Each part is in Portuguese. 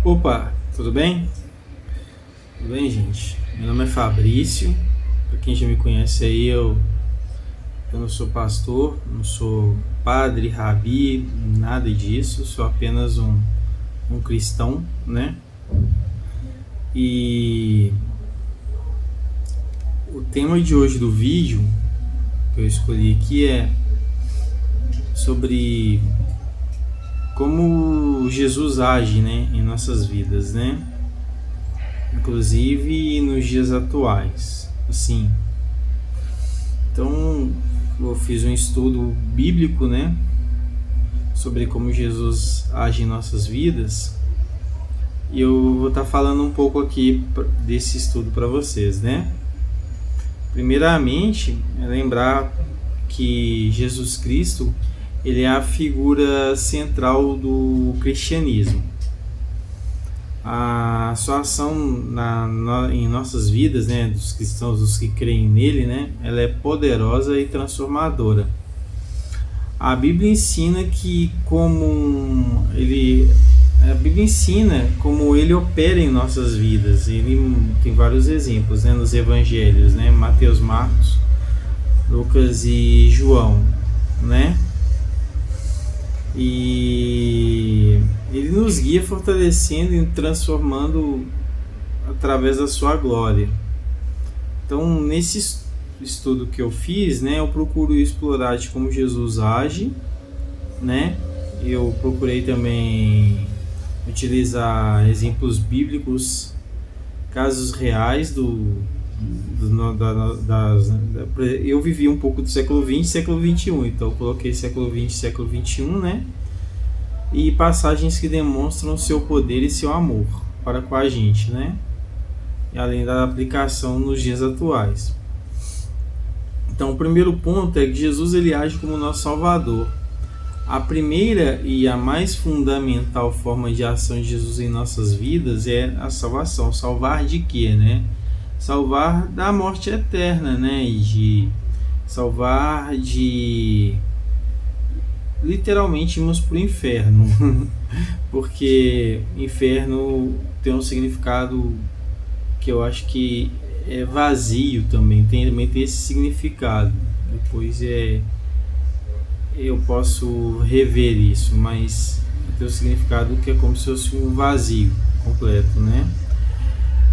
Opa, tudo bem? Tudo bem, gente? Meu nome é Fabrício. Para quem já me conhece aí, eu não sou pastor, não sou padre, rabi, nada disso. Sou apenas um cristão, né? E o tema de hoje do vídeo que eu escolhi aqui é sobre como Jesus age, né, em nossas vidas, né? Inclusive nos dias atuais. Assim, então eu fiz um estudo bíblico, né, sobre como Jesus age em nossas vidas, e eu vou estar falando um pouco aqui desse estudo para vocês, né? Primeiramente, é lembrar que Jesus Cristo, ele é a figura central do cristianismo. A sua ação em nossas vidas, né, dos cristãos, dos que creem nele, né, ela é poderosa e transformadora. A Bíblia ensina como ele opera em nossas vidas. Ele tem vários exemplos, né, nos evangelhos, né, Mateus, Marcos, Lucas e João, né? E ele nos guia fortalecendo e transformando através da sua glória. Então, nesse estudo que eu fiz, né, eu procuro explorar de como Jesus age, né? Eu procurei também utilizar exemplos bíblicos, casos reais eu vivi um pouco do século XX e século XXI, então eu coloquei século XX e século XXI, né? E passagens que demonstram seu poder e seu amor para com a gente, né? E além da aplicação nos dias atuais. Então, o primeiro ponto é que Jesus ele age como nosso Salvador. A primeira e a mais fundamental forma de ação de Jesus em nossas vidas é a salvação. Salvar de quê, né? Salvar da morte eterna, né? E de salvar de literalmente irmos para o inferno. Porque inferno tem um significado que eu acho que é vazio também tem esse significado. Depois eu posso rever isso, mas tem um significado que é como se fosse um vazio completo, né?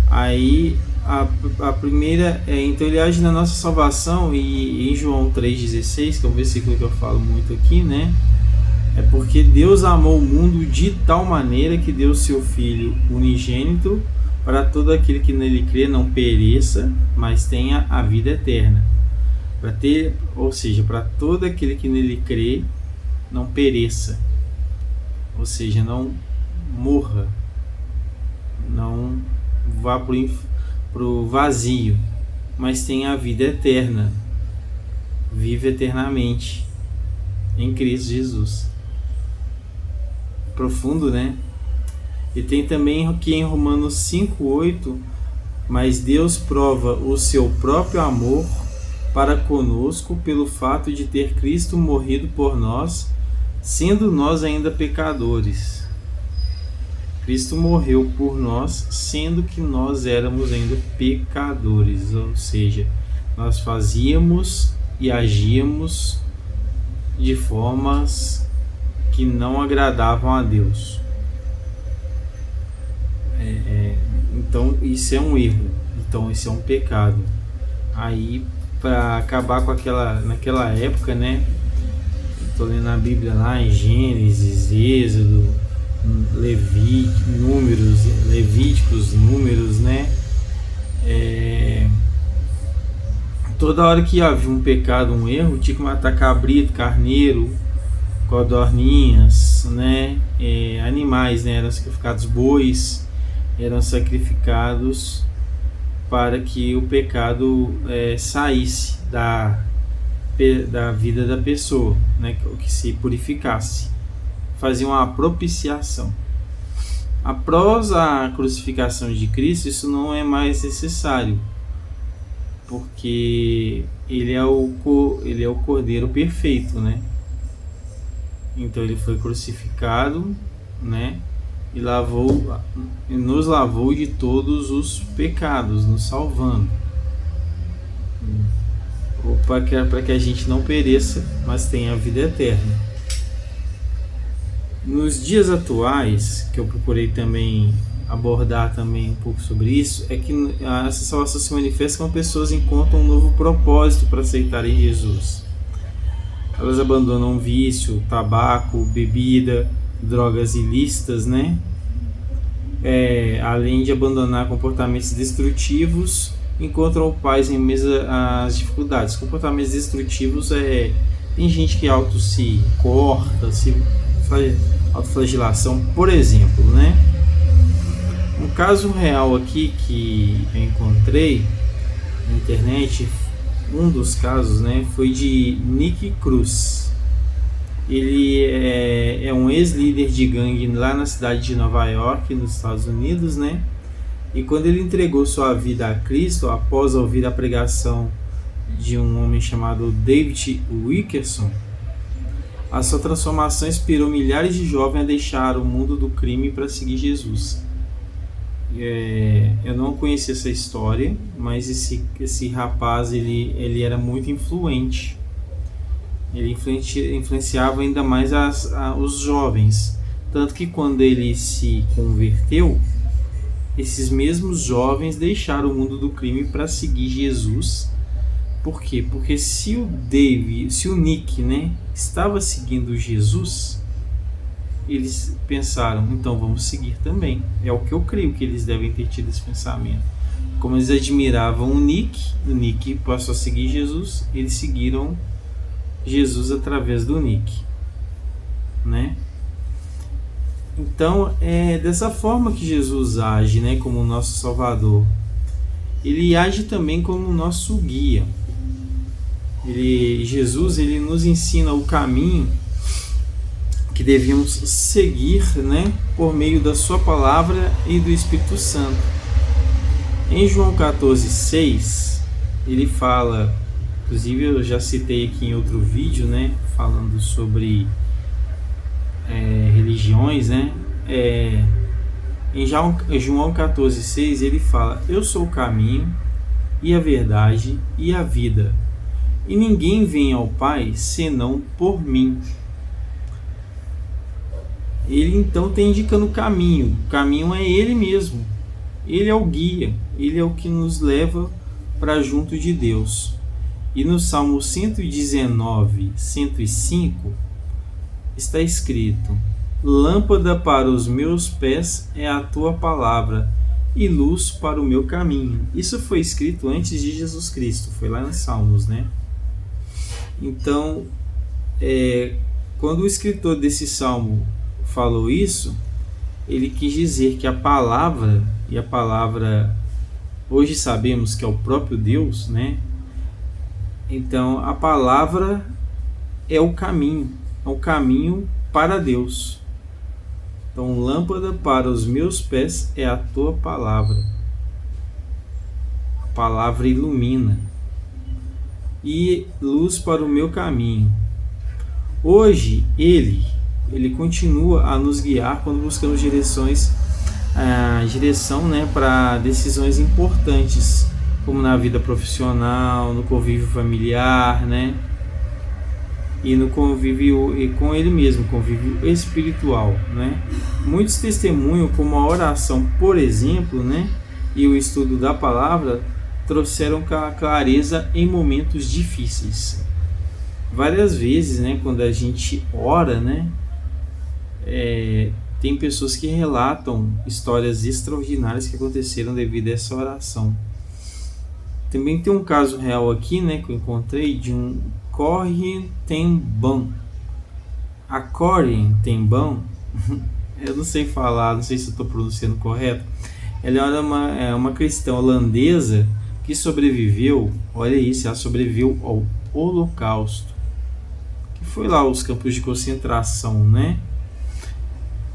Aí a primeira é, então ele age na nossa salvação, e em João 3,16, que é um versículo que eu falo muito aqui, né? É porque Deus amou o mundo de tal maneira que deu seu Filho unigênito para todo aquele que nele crê não pereça, mas tenha a vida eterna. Ou seja, para todo aquele que nele crê não pereça, ou seja, não morra, não vá para o vazio, mas tenha a vida eterna, vive eternamente em Cristo Jesus. Profundo, né? E tem também aqui em Romanos 5,8: mas Deus prova o seu próprio amor para conosco pelo fato de ter Cristo morrido por nós, sendo nós ainda pecadores. Cristo morreu por nós, sendo que nós éramos ainda pecadores, ou seja, nós fazíamos e agíamos de formas que não agradavam a Deus. Então isso é um erro, então isso é um pecado. Aí, para acabar com naquela época, né? Estou lendo a Bíblia lá em Gênesis, Êxodo, Levíticos, Números, né? Toda hora que havia um pecado, um erro, tinha que matar cabrito, carneiro, codorninhas, né? Animais, né? Eram sacrificados, bois eram sacrificados para que o pecado saísse da vida da pessoa, né? Que se purificasse, fazia uma propiciação. Após a crucificação de Cristo, isso não é mais necessário, porque ele é o Cordeiro perfeito, né? Então ele foi crucificado, né? e nos lavou de todos os pecados, nos salvando, para que a gente não pereça, mas tenha a vida eterna. Nos dias atuais, que eu procurei também abordar também um pouco sobre isso, é que essa salvação se manifesta quando pessoas encontram um novo propósito para aceitarem Jesus. Elas abandonam vício, tabaco, bebida, drogas ilícitas, né? Além de abandonar comportamentos destrutivos, encontram paz em meio às dificuldades. Comportamentos destrutivos tem gente que se corta, autoflagelação, por exemplo, né? Um caso real aqui que eu encontrei na internet, um dos casos, né, foi de Nick Cruz. Ele é um ex-líder de gangue lá na cidade de Nova York, nos Estados Unidos, né? E quando ele entregou sua vida a Cristo, após ouvir a pregação de um homem chamado David Wilkerson, a sua transformação inspirou milhares de jovens a deixar o mundo do crime para seguir Jesus. Eu não conhecia essa história, mas esse rapaz ele era muito influente. Ele influenciava ainda mais os jovens. Tanto que quando ele se converteu, esses mesmos jovens deixaram o mundo do crime para seguir Jesus. Por quê? Porque se o Nick, né, estava seguindo Jesus, eles pensaram, então vamos seguir também. É o que eu creio que eles devem ter tido esse pensamento. Como eles admiravam o Nick passou a seguir Jesus, eles seguiram Jesus através do Nick, né? Então é dessa forma que Jesus age, né, como o nosso Salvador. Ele age também como o nosso guia. Jesus nos ensina o caminho que devíamos seguir, né, por meio da sua palavra e do Espírito Santo. Em João 14,6, ele fala, inclusive eu já citei aqui em outro vídeo, né, falando sobre religiões, né, em João 14,6 ele fala: eu sou o caminho e a verdade e a vida, e ninguém vem ao Pai senão por mim. Ele então está indicando o caminho. O caminho é ele mesmo. Ele é o guia. Ele é o que nos leva para junto de Deus. E no Salmo 119, 105, está escrito: lâmpada para os meus pés é a tua palavra e luz para o meu caminho. Isso foi escrito antes de Jesus Cristo. Foi lá nos Salmos, né? Então, quando o escritor desse Salmo falou isso, ele quis dizer que a palavra, e a palavra hoje sabemos que é o próprio Deus, né? Então a palavra é o caminho para Deus. Então, lâmpada para os meus pés é a tua palavra. A palavra ilumina. E luz para o meu caminho. Hoje ele continua a nos guiar quando buscamos direção, né, para decisões importantes, como na vida profissional, no convívio familiar, né, e no convívio com ele mesmo, convívio espiritual, né. Muitos testemunham como a oração, por exemplo, né, e o estudo da palavra trouxeram clareza em momentos difíceis. Várias vezes, né, quando a gente ora, né, tem pessoas que relatam histórias extraordinárias que aconteceram devido a essa oração. Também tem um caso real aqui, né, que eu encontrei, de um Corrie ten Boom. A Corrie ten Boom, eu não sei falar, não sei se eu estou pronunciando correto. Ela era uma cristã holandesa que sobreviveu, olha isso, ela sobreviveu ao Holocausto, que foi lá os campos de concentração, né?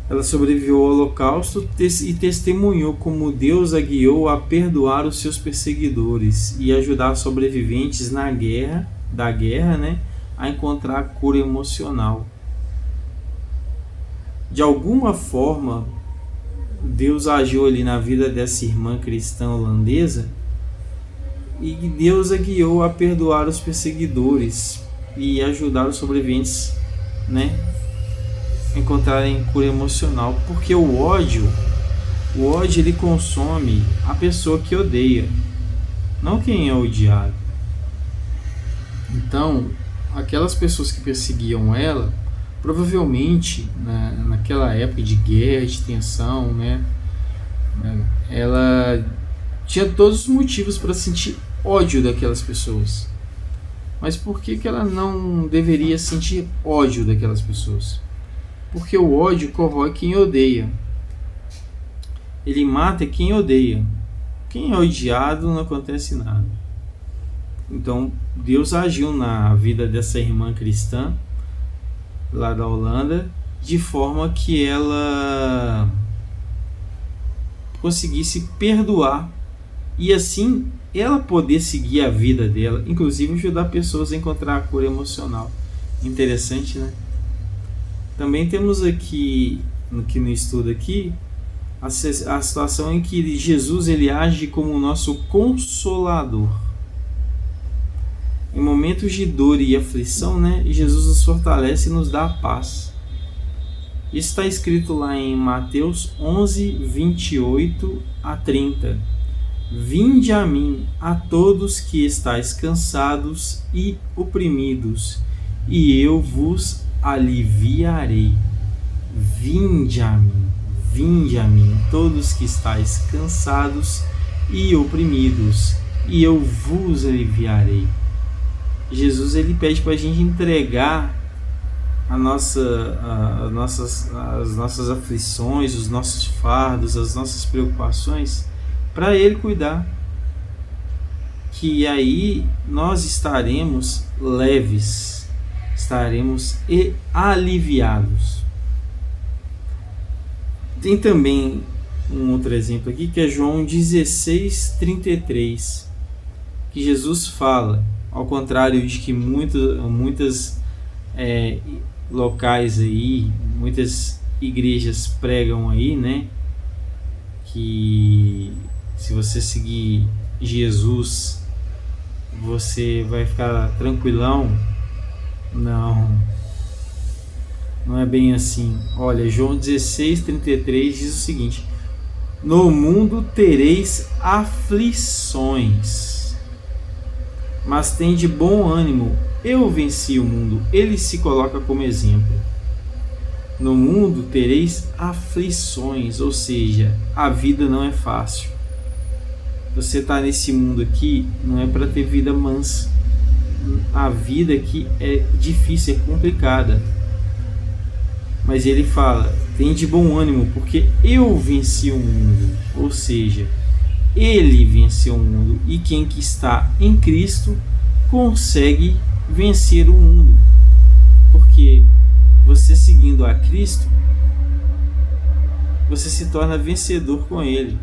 Ela sobreviveu ao Holocausto e testemunhou como Deus a guiou a perdoar os seus perseguidores e ajudar sobreviventes da guerra, né, a encontrar a cura emocional. De alguma forma, Deus agiu ali na vida dessa irmã cristã holandesa e Deus a guiou a perdoar os perseguidores e ajudar os sobreviventes, né, a encontrarem cura emocional, porque o ódio ele consome a pessoa que odeia, não quem é odiado. Então, aquelas pessoas que perseguiam ela, provavelmente, né, naquela época de guerra, de tensão, né, ela tinha todos os motivos para sentir ódio daquelas pessoas. Mas por que ela não deveria sentir ódio daquelas pessoas? Porque o ódio corrói quem odeia. Ele mata quem odeia. Quem é odiado não acontece nada. Então Deus agiu na vida dessa irmã cristã lá da Holanda de forma que ela conseguisse perdoar e assim ela poder seguir a vida dela, inclusive ajudar pessoas a encontrar a cura emocional. Interessante, né? Também temos aqui no estudo aqui a situação em que Jesus ele age como o nosso consolador. Em momentos de dor e aflição, né, Jesus nos fortalece e nos dá a paz. Isso está escrito lá em Mateus 11, 28 a 30. Vinde a mim, a todos que estáis cansados e oprimidos, e eu vos aliviarei. Vinde a mim, todos que estáis cansados e oprimidos, e eu vos aliviarei. Jesus ele pede para a gente entregar as nossas aflições, os nossos fardos, as nossas preocupações para Ele cuidar, que aí nós estaremos leves, estaremos aliviados. Tem também um outro exemplo aqui que é João 16:33, que Jesus fala, ao contrário de que muitas locais aí, muitas igrejas pregam aí, né, que se você seguir Jesus você vai ficar tranquilão. Não é bem assim. Olha, João 16:33 diz o seguinte: no mundo tereis aflições, mas tende bom ânimo, eu venci o mundo. Ele se coloca como exemplo. No mundo tereis aflições, ou seja, a vida não é fácil. Você está nesse mundo aqui, não é para ter vida mansa. A vida aqui é difícil, é complicada. Mas ele fala, tem de bom ânimo, porque eu venci o mundo. Ou seja, ele venceu o mundo. E quem que está em Cristo consegue vencer o mundo. Porque você seguindo a Cristo, você se torna vencedor com Ele.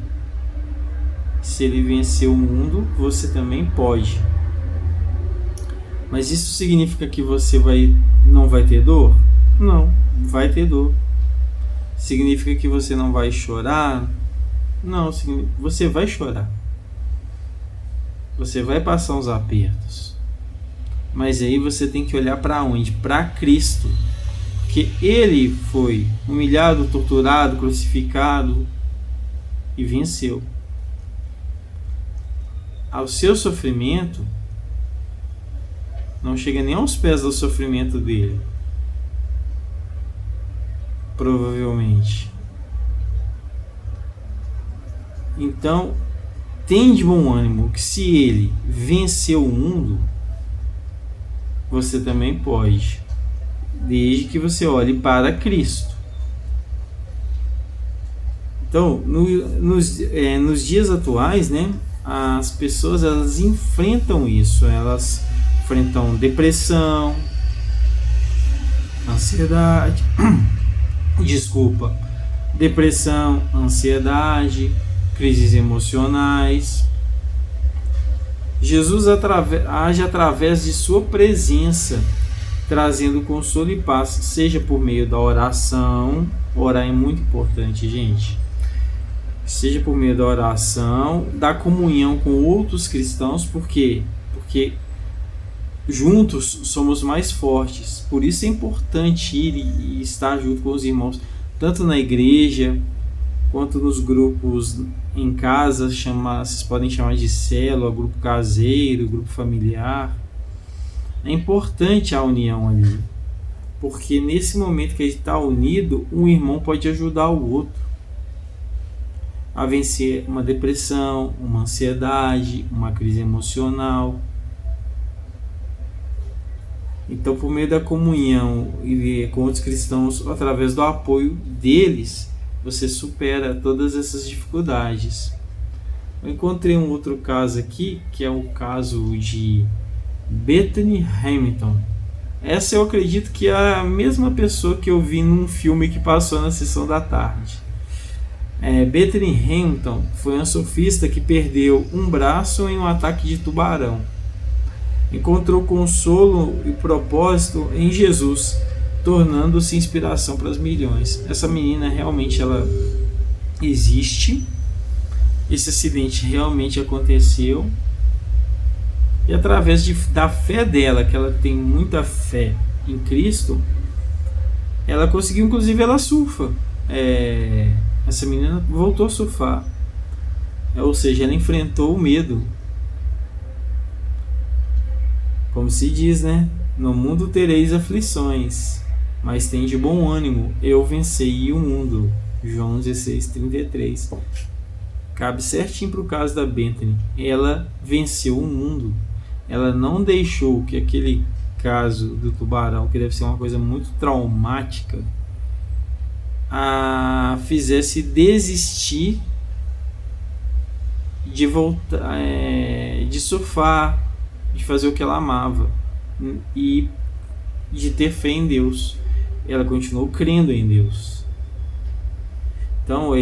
Se Ele venceu o mundo, você também pode. Mas isso significa que você não vai ter dor? Não, vai ter dor. Significa que você não vai chorar? Não, você vai chorar. Você vai passar uns apertos. Mas aí você tem que olhar para onde? Para Cristo. Porque Ele foi humilhado, torturado, crucificado e venceu. Ao seu sofrimento não chega nem aos pés do sofrimento dele. Provavelmente. Então, tem de bom ânimo que se ele venceu o mundo, você também pode. Desde que você olhe para Cristo. Então, nos dias atuais, né, as pessoas elas enfrentam isso. Elas enfrentam depressão, ansiedade, depressão, ansiedade, crises emocionais. Jesus age através de sua presença, trazendo consolo e paz, seja por meio da oração. Orar é muito importante, gente. seja por meio da oração, da comunhão com outros cristãos, porque juntos somos mais fortes. Por isso é importante ir e estar junto com os irmãos, tanto na igreja quanto nos grupos em casa. Vocês podem chamar de célula, grupo caseiro, grupo familiar. É importante a união ali, porque nesse momento que a gente está unido, um irmão pode ajudar o outro a vencer uma depressão, uma ansiedade, uma crise emocional. Então, por meio da comunhão e com outros cristãos, através do apoio deles, você supera todas essas dificuldades. Eu encontrei um outro caso aqui, que é o caso de Bethany Hamilton. Essa eu acredito que é a mesma pessoa que eu vi num filme que passou na sessão da tarde. Bethany Hamilton foi uma surfista que perdeu um braço em um ataque de tubarão. Encontrou consolo e propósito em Jesus, tornando-se inspiração para as milhões. Essa menina realmente ela existe. Esse acidente realmente aconteceu. E através da fé dela, que ela tem muita fé em Cristo, ela conseguiu, inclusive ela surfa. Essa menina voltou a surfar. Ou seja, ela enfrentou o medo. Como se diz, né? No mundo tereis aflições, mas tem de bom ânimo, eu venci o mundo. João 16:33. Cabe certinho para o caso da Bethany. Ela venceu o mundo. Ela não deixou que aquele caso do tubarão, que deve ser uma coisa muito traumática, a fizesse desistir de voltar, de surfar, de fazer o que ela amava e de ter fé em Deus. Ela continuou crendo em Deus. Então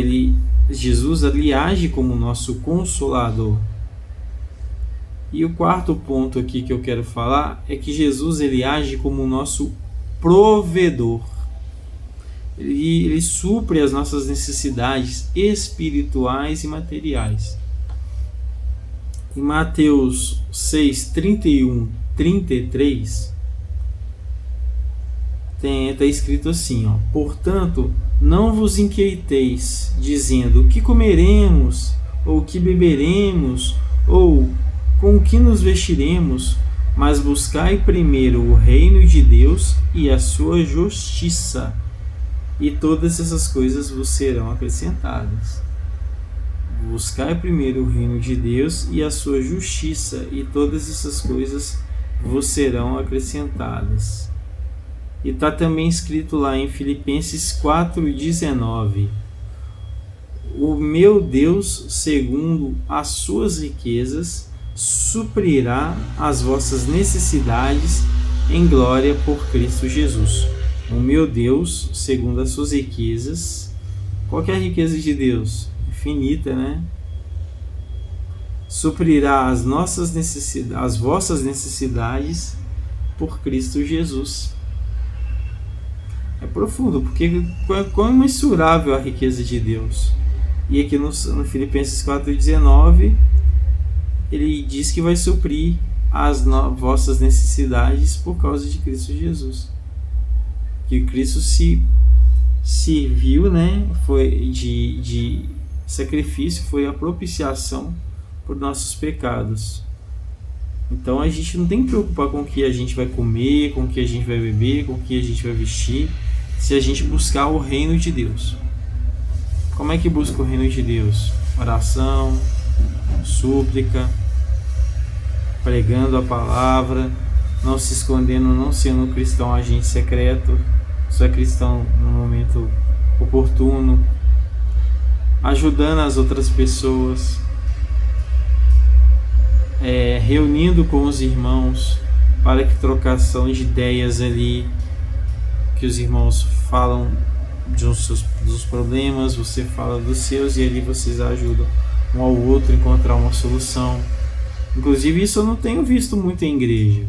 Jesus ali age como nosso consolador. E o quarto ponto aqui que eu quero falar é que Jesus ele age como nosso provedor. Ele supre as nossas necessidades espirituais e materiais. Em Mateus 6:31-33 está escrito assim, portanto, não vos inquieteis, dizendo, o que comeremos, ou o que beberemos, ou com o que nos vestiremos, mas buscai primeiro o reino de Deus e a sua justiça, e todas essas coisas vos serão acrescentadas. Buscai primeiro o reino de Deus e a sua justiça, e todas essas coisas vos serão acrescentadas. E está também escrito lá em Filipenses 4:19: o meu Deus, segundo as suas riquezas, suprirá as vossas necessidades em glória por Cristo Jesus. O meu Deus, segundo as suas riquezas. Qual que é a riqueza de Deus? Infinita, né? Suprirá as vossas necessidades por Cristo Jesus. É profundo, porque quão imensurável a riqueza de Deus. E aqui no Filipenses 4:19 ele diz que vai suprir as vossas necessidades por causa de Cristo Jesus. Que Cristo se serviu, né? Foi de sacrifício, foi a propiciação por nossos pecados. Então a gente não tem que preocupar com o que a gente vai comer, com o que a gente vai beber, com o que a gente vai vestir, se a gente buscar o reino de Deus. Como é que busca o reino de Deus? Oração, súplica, pregando a palavra, não se escondendo, não sendo cristão agente secreto, só é cristão no momento oportuno, ajudando as outras pessoas, reunindo com os irmãos para que trocação de ideias ali, que os irmãos falam dos problemas, você fala dos seus e ali vocês ajudam um ao outro a encontrar uma solução. Inclusive isso eu não tenho visto muito em igreja.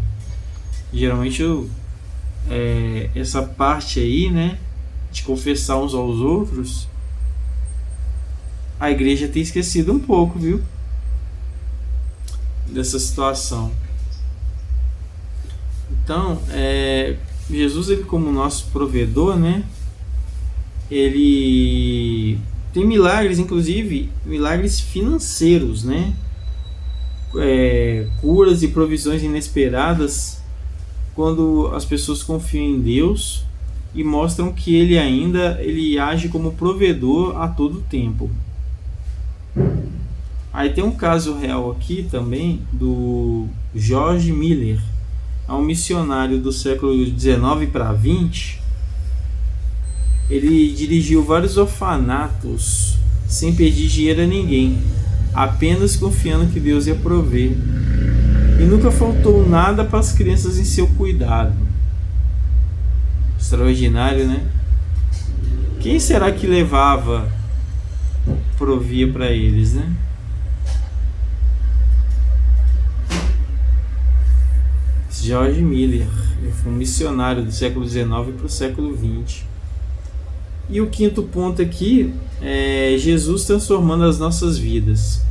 Geralmente essa parte aí, né, de confessar uns aos outros, a igreja tem esquecido um pouco, viu, dessa situação. Então, Jesus, ele como nosso provedor, né, ele tem milagres, inclusive milagres financeiros, né, curas e provisões inesperadas quando as pessoas confiam em Deus e mostram que ele age como provedor a todo tempo. Aí tem um caso real aqui também do George Miller, é um missionário do século XIX para XX. Ele dirigiu vários orfanatos sem pedir dinheiro a ninguém, apenas confiando que Deus ia prover. E nunca faltou nada para as crianças em seu cuidado. Extraordinário, né? Quem será que provia para eles, né? George Miller, ele foi um missionário do século XIX para o século XX. E o quinto ponto aqui é Jesus transformando as nossas vidas.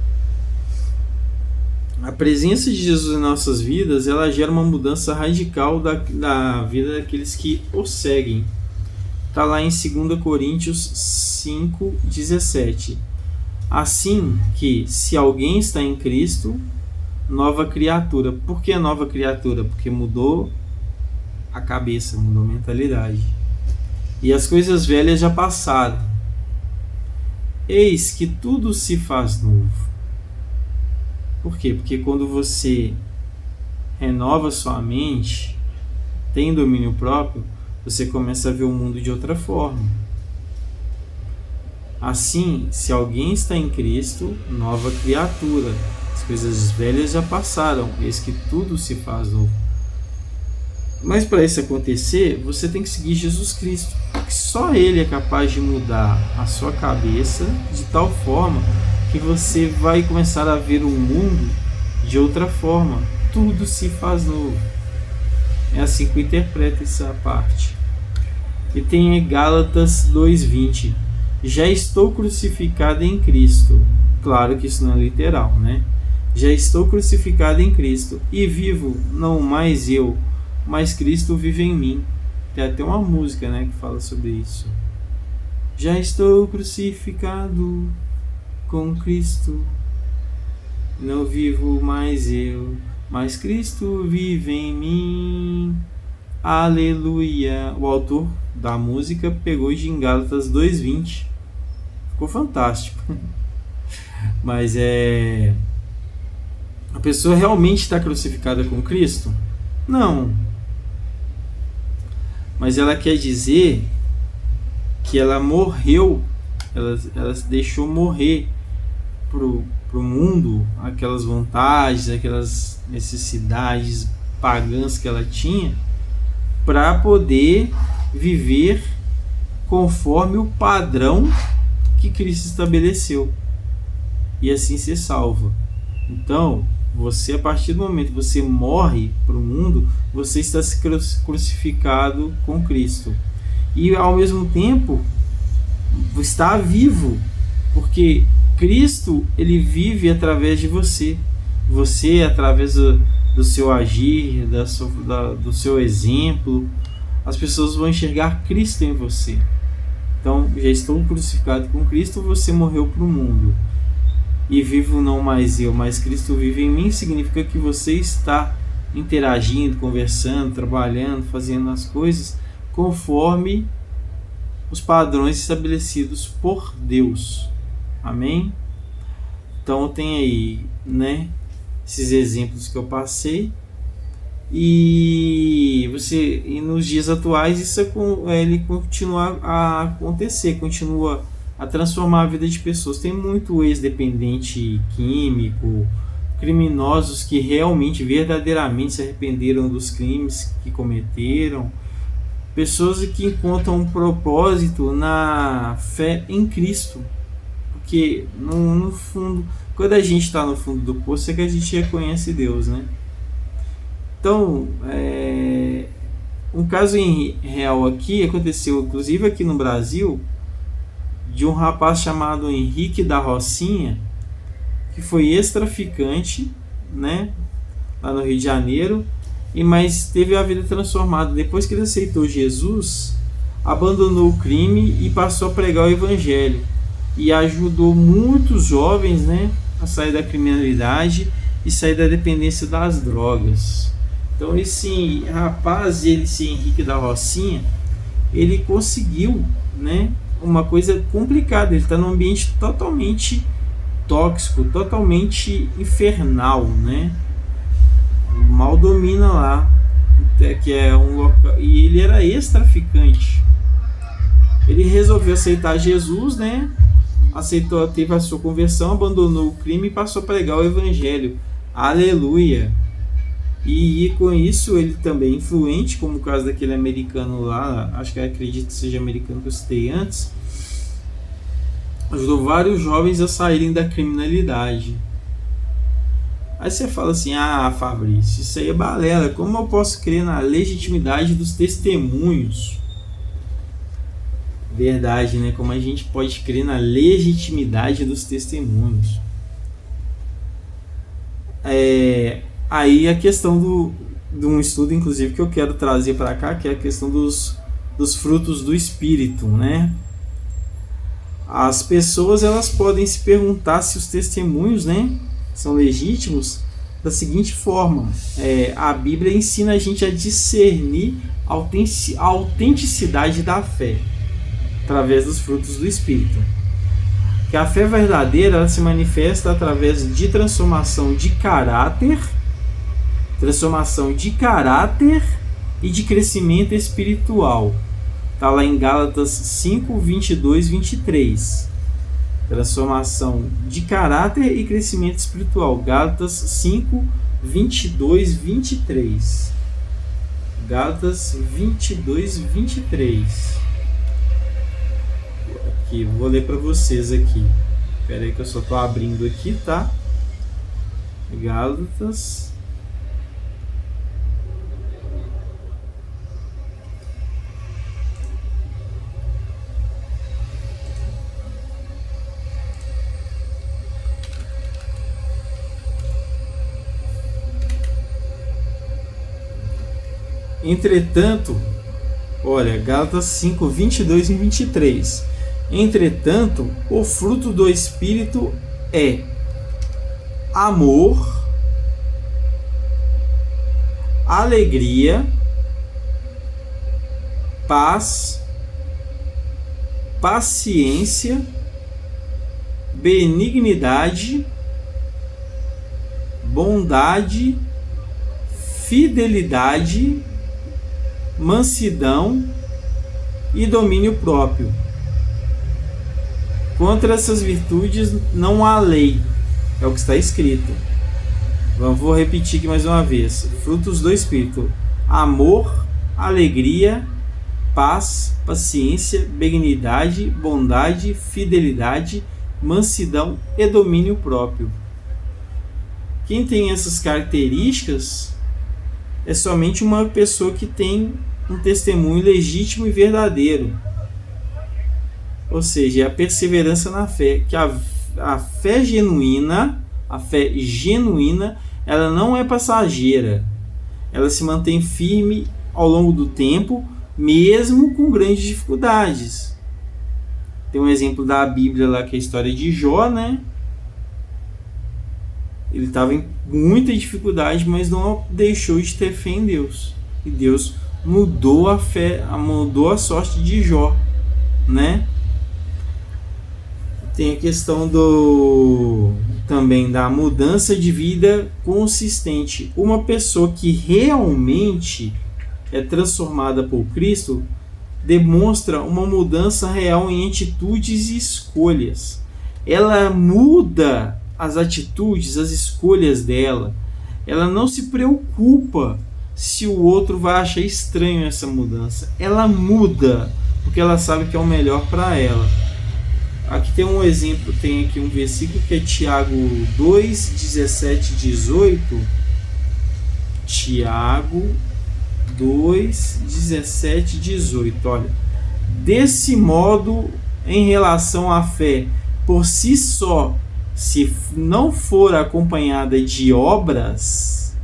A presença de Jesus em nossas vidas, ela gera uma mudança radical da vida daqueles que o seguem. Está lá em 2 Coríntios 5:17. Assim que, se alguém está em Cristo, nova criatura. Por que nova criatura? Porque mudou a cabeça, mudou a mentalidade. E as coisas velhas já passaram. Eis que tudo se faz novo. Por quê? Porque quando você renova sua mente, tem domínio próprio, você começa a ver o mundo de outra forma. Assim, se alguém está em Cristo, nova criatura. As coisas velhas já passaram, eis que tudo se faz novo. Mas para isso acontecer, você tem que seguir Jesus Cristo. Porque só Ele é capaz de mudar a sua cabeça de tal forma que você vai começar a ver o mundo de outra forma. Tudo se faz novo. É assim que eu interpreto essa parte. E tem Gálatas 2:20. Já estou crucificado em Cristo. Claro que isso não é literal, né? Já estou crucificado em Cristo e vivo, não mais eu, mas Cristo vive em mim. Tem até uma música, né, que fala sobre isso. Já estou crucificado com Cristo, não vivo mais eu, mas Cristo vive em mim. Aleluia. O autor da música pegou de Gálatas 2:20. Ficou fantástico. Mas a pessoa realmente está crucificada com Cristo? Não. Mas ela quer dizer que ela morreu, ela se deixou morrer pro mundo, aquelas vontades, aquelas necessidades pagãs que ela tinha, para poder viver conforme o padrão que Cristo estabeleceu e assim ser salva. Então, você, a partir do momento que você morre para o mundo, você está se crucificado com Cristo. E ao mesmo tempo, está vivo, porque Cristo, ele vive através de você. Você, através do seu agir, do seu exemplo, as pessoas vão enxergar Cristo em você. Então, já estou crucificado com Cristo, você morreu para o mundo. E vivo não mais eu, mas Cristo vive em mim, significa que você está interagindo, conversando, trabalhando, fazendo as coisas conforme os padrões estabelecidos por Deus. Amém? Então tem aí, né, esses exemplos que eu passei. E nos dias atuais isso ele continua a acontecer, continua a transformar a vida de pessoas. Tem muito ex-dependente químico, criminosos que realmente, verdadeiramente se arrependeram dos crimes que cometeram, pessoas que encontram um propósito na fé em Cristo, porque no fundo, quando a gente está no fundo do poço, é que a gente reconhece Deus, né? Então, um caso real aqui aconteceu, inclusive aqui no Brasil, de um rapaz chamado Henrique da Rocinha, que foi ex-traficante, né, lá no Rio de Janeiro, mas teve a vida transformada. Depois que ele aceitou Jesus, abandonou o crime e passou a pregar o evangelho, e ajudou muitos jovens, né, a sair da criminalidade e sair da dependência das drogas. Então esse rapaz, esse Henrique da Rocinha, ele conseguiu, né, uma coisa complicada. Ele está num ambiente totalmente tóxico, totalmente infernal, né? O mal domina lá, que é um local, e ele era ex-traficante. Ele resolveu aceitar Jesus, né? Aceitou, teve a sua conversão, abandonou o crime e passou a pregar o evangelho. Aleluia! E com isso ele também influente, como o caso daquele americano lá, acho que acredito que seja americano que eu citei antes, ajudou vários jovens a saírem da criminalidade. Aí você fala assim: ah, Fabrício, isso aí é balela, como eu posso crer na legitimidade dos testemunhos? Verdade, né? Como a gente pode crer na legitimidade dos testemunhos? Aí a questão de um estudo, inclusive, que eu quero trazer para cá, que é a questão dos frutos do Espírito, né? As pessoas, elas podem se perguntar se os testemunhos, né, são legítimos da seguinte forma: a Bíblia ensina a gente a discernir a autenticidade da fé através dos frutos do Espírito. Que a fé verdadeira, ela se manifesta através de transformação de caráter e de crescimento espiritual. Está lá em Gálatas 5, 22, 23. Transformação de caráter e crescimento espiritual. Gálatas 5, 22, 23. Gálatas 22, 23. Aqui, vou ler para vocês aqui. Espera aí que eu só estou abrindo aqui, tá? Gálatas. Entretanto, olha, Gálatas 5, 22 e 23. Entretanto, o fruto do Espírito é amor, alegria, paz, paciência, benignidade, bondade, fidelidade, mansidão e domínio próprio. Contra essas virtudes não há lei, é o que está escrito. Vou repetir aqui mais uma vez: frutos do Espírito: amor, alegria, paz, paciência, benignidade, bondade, fidelidade, mansidão e domínio próprio. Quem tem essas características é somente uma pessoa que tem um testemunho legítimo e verdadeiro. Ou seja, é a perseverança na fé, que a fé genuína, ela não é passageira. Ela se mantém firme ao longo do tempo, mesmo com grandes dificuldades. Tem um exemplo da Bíblia lá, que é a história de Jó, né? Ele estava em muita dificuldade, mas não deixou de ter fé em Deus. E Deus mudou a fé, mudou a sorte de Jó, né? Tem a questão também da mudança de vida consistente. Uma pessoa que realmente é transformada por Cristo demonstra uma mudança real em atitudes e escolhas. Ela muda as atitudes, as escolhas dela. Ela não se preocupa se o outro vai achar estranho essa mudança. Ela muda porque ela sabe que é o melhor para ela. Aqui tem um exemplo, tem aqui um versículo que é Tiago 2, 17 e 18. Tiago 2, 17 e 18. Olha: desse modo em relação à fé por si só, se não for acompanhada de obras,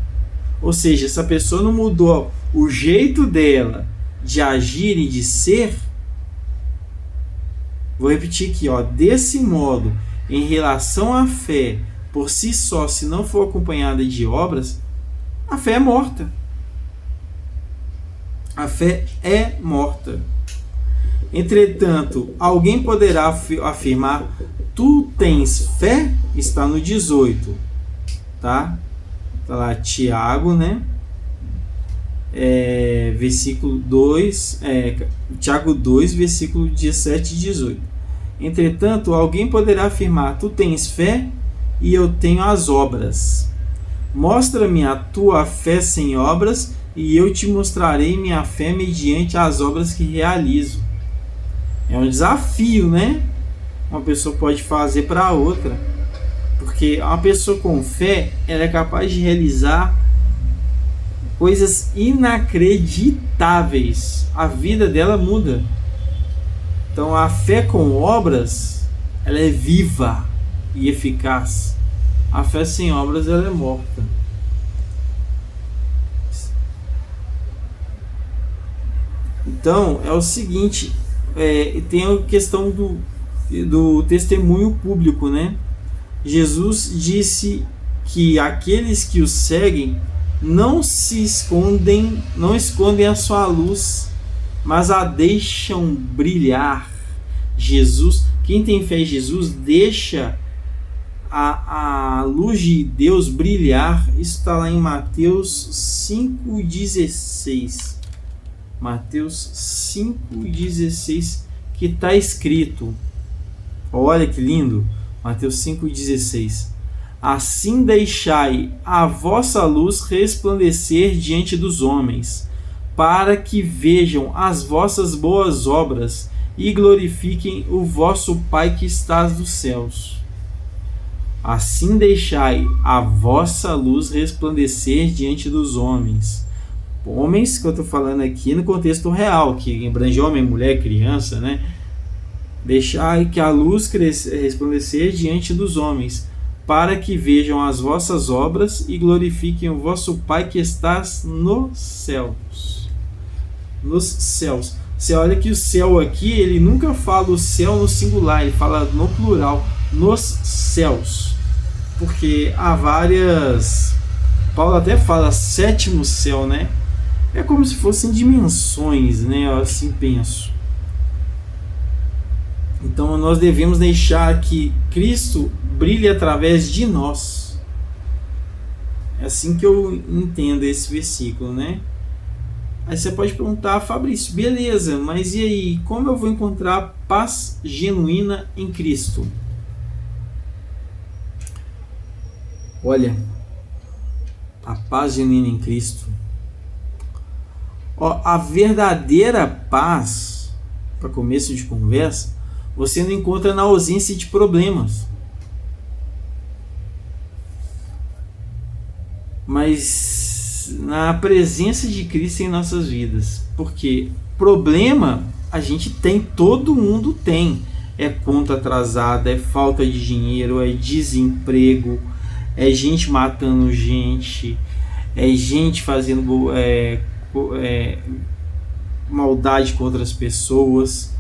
ou seja, se a pessoa não mudou o jeito dela de agir e de ser, vou repetir aqui, desse modo, em relação à fé por si só, se não for acompanhada de obras, a fé é morta. A fé é morta. Entretanto, alguém poderá afirmar: tu tens fé? Está no 18. Tá? Está lá Tiago, né? Versículo 2. Tiago 2, versículo 17 e 18. Entretanto, alguém poderá afirmar: tu tens fé e eu tenho as obras. Mostra-me a tua fé sem obras, e eu te mostrarei minha fé mediante as obras que realizo. É um desafio, né? Uma pessoa pode fazer para a outra. Porque uma pessoa com fé, ela é capaz de realizar coisas inacreditáveis. A vida dela muda. Então a fé com obras, ela é viva e eficaz. A fé sem obras, ela é morta. Então é o seguinte, tem a questão do testemunho público, né? Jesus disse que aqueles que o seguem não escondem a sua luz, mas a deixam brilhar. Quem tem fé em Jesus deixa a luz de Deus brilhar. Isso está lá em Mateus 5,16. Mateus 5,16, que está escrito, olha que lindo, Mateus 5,16: assim deixai a vossa luz resplandecer diante dos homens, para que vejam as vossas boas obras e glorifiquem o vosso Pai que está dos céus. Assim deixai a vossa luz resplandecer diante dos homens. Homens, que eu estou falando aqui no contexto real, que abrange homem, mulher, criança, né? Deixai que a luz resplandecer diante dos homens, para que vejam as vossas obras e glorifiquem o vosso Pai que estás nos céus. Nos céus. Você olha que o céu aqui, ele nunca fala o céu no singular, ele fala no plural, nos céus. Porque há várias... Paulo até fala sétimo céu, né? É como se fossem dimensões, né? Eu assim penso. Então nós devemos deixar que Cristo brilhe através de nós. É assim que eu entendo esse versículo, né? Aí você pode perguntar: Fabrício, beleza, mas e aí? Como eu vou encontrar paz genuína em Cristo? Olha, a paz genuína em Cristo, a verdadeira paz, para começo de conversa, você não encontra na ausência de problemas, mas na presença de Cristo em nossas vidas. Porque problema a gente tem, todo mundo tem. É conta atrasada, é falta de dinheiro, é desemprego, é gente matando gente, é gente fazendo maldade com outras pessoas.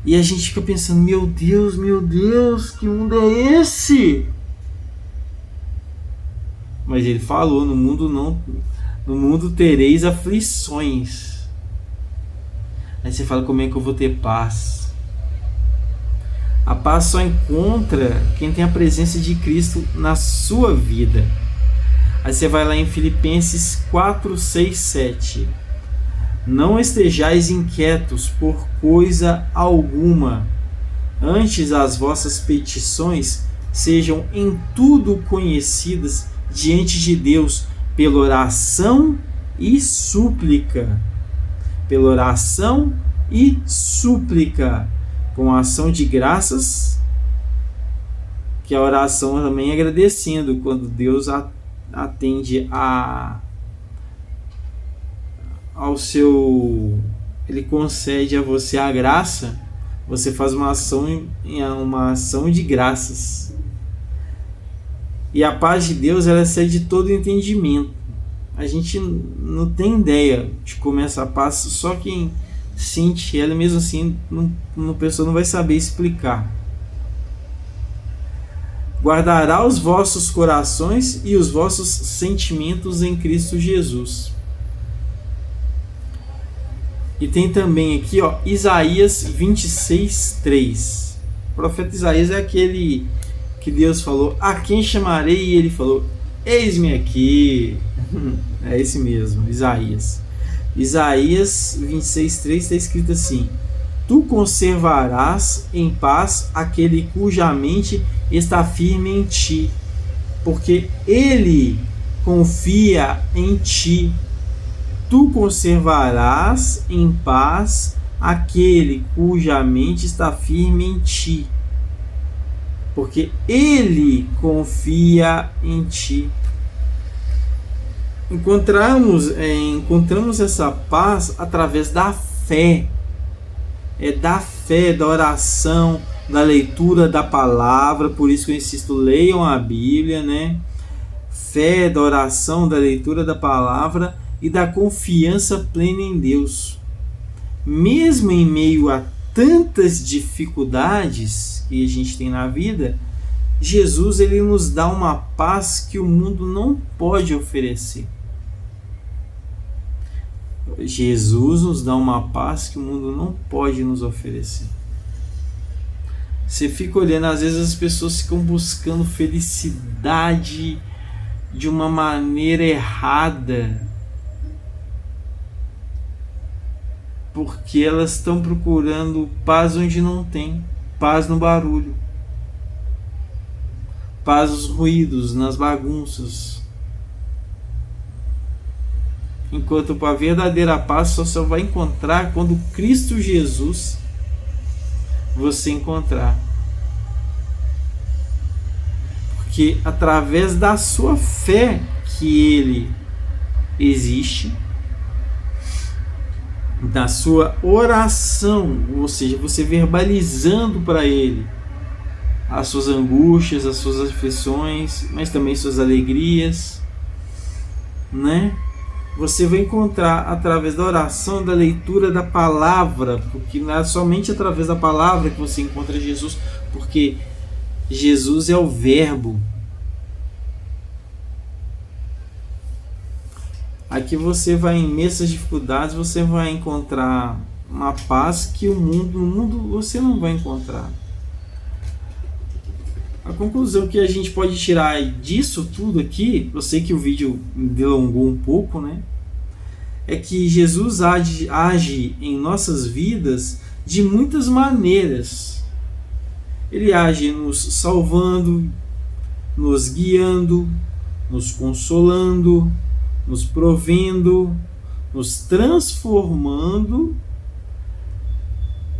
E a gente fica pensando: meu Deus, que mundo é esse? Mas ele falou: no mundo tereis aflições. Aí você fala: como é que eu vou ter paz? A paz só encontra quem tem a presença de Cristo na sua vida. Aí você vai lá em Filipenses 4, 6, 7. Não estejais inquietos por coisa alguma, antes as vossas petições sejam em tudo conhecidas diante de Deus pela oração e súplica. Pela oração e súplica, com ação de graças, que a oração também é agradecendo, quando Deus atende ao seu... Ele concede a você a graça, você faz uma ação de graças. E a paz de Deus, ela excede todo entendimento. A gente não tem ideia de como é essa paz, só quem sente ela, mesmo assim, uma pessoa não vai saber explicar. Guardará os vossos corações e os vossos sentimentos em Cristo Jesus. E tem também aqui, Isaías 26:3. O profeta Isaías é aquele que Deus falou: a quem chamarei? E ele falou: eis-me aqui. É esse mesmo, Isaías. Isaías 26:3 está escrito assim: tu conservarás em paz aquele cuja mente está firme em ti, porque ele confia em ti. Tu conservarás em paz aquele cuja mente está firme em ti, porque ele confia em ti. Encontramos essa paz através da fé. É da fé, da oração, da leitura da palavra. Por isso que eu insisto, leiam a Bíblia, né? Fé, da oração, da leitura da palavra e da confiança plena em Deus. Mesmo em meio a tantas dificuldades que a gente tem na vida, Jesus, ele nos dá uma paz que o mundo não pode oferecer. Jesus nos dá uma paz que o mundo não pode nos oferecer. Você fica olhando, às vezes as pessoas ficam buscando felicidade de uma maneira errada, porque elas estão procurando paz onde não tem, paz no barulho, paz nos ruídos, nas bagunças. Enquanto a verdadeira paz só vai encontrar quando Cristo Jesus você encontrar. Porque através da sua fé que Ele existe, da sua oração, ou seja, você verbalizando para Ele as suas angústias, as suas aflições, mas também suas alegrias, né? Você vai encontrar através da oração, da leitura da palavra, porque não é somente através da palavra que você encontra Jesus, porque Jesus é o Verbo. Aqui você vai, em imensas dificuldades, você vai encontrar uma paz que no mundo você não vai encontrar. A conclusão que a gente pode tirar disso tudo aqui, eu sei que o vídeo me delongou um pouco, né? É que Jesus age em nossas vidas de muitas maneiras. Ele age nos salvando, nos guiando, nos consolando, nos provendo, nos transformando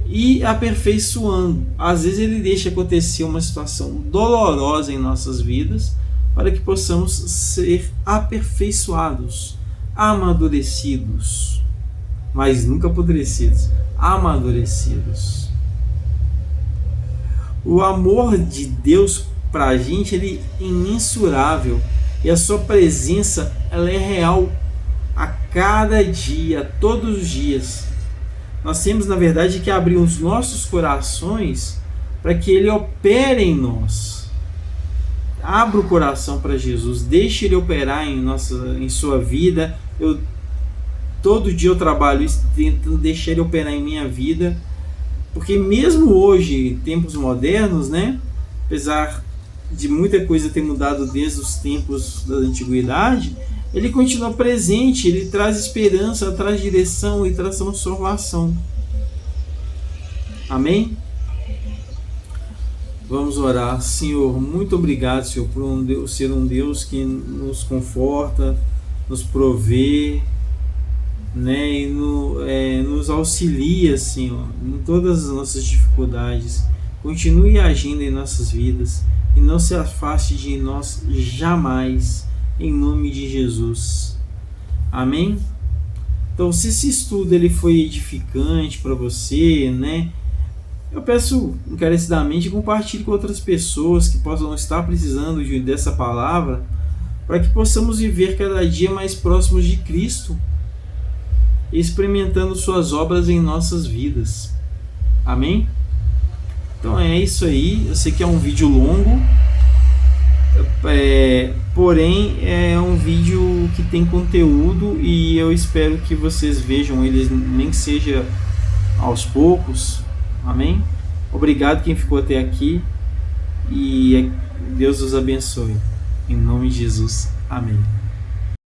e aperfeiçoando. Às vezes ele deixa acontecer uma situação dolorosa em nossas vidas para que possamos ser aperfeiçoados, amadurecidos, mas nunca apodrecidos, amadurecidos. O amor de Deus para a gente, ele é imensurável, e a sua presença, ela é real a cada dia, todos os dias. Nós temos, na verdade, que abrir os nossos corações para que Ele opere em nós. Abra o coração para Jesus, deixe Ele operar em sua vida. Todo dia eu trabalho isso, tentando deixar Ele operar em minha vida, porque mesmo hoje, em tempos modernos, né, apesar de muita coisa ter mudado desde os tempos da antiguidade, Ele continua presente, Ele traz esperança, traz direção e traz transformação. Amém? Vamos orar. Senhor, muito obrigado, Senhor, por ser um Deus que nos conforta, nos provê, né, e nos auxilia, Senhor, em todas as nossas dificuldades. Continue agindo em nossas vidas e não se afaste de nós jamais, em nome de Jesus. Amém? Então, se esse estudo ele foi edificante para você, né, Eu peço encarecidamente, compartilhe com outras pessoas que possam estar precisando dessa palavra, para que possamos viver cada dia mais próximos de Cristo, experimentando suas obras em nossas vidas. Amém? Então é isso aí. Eu sei que é um vídeo longo, porém é um vídeo que tem conteúdo e eu espero que vocês vejam eles, nem que seja aos poucos. Amém? Obrigado quem ficou até aqui e Deus os abençoe. Em nome de Jesus. Amém.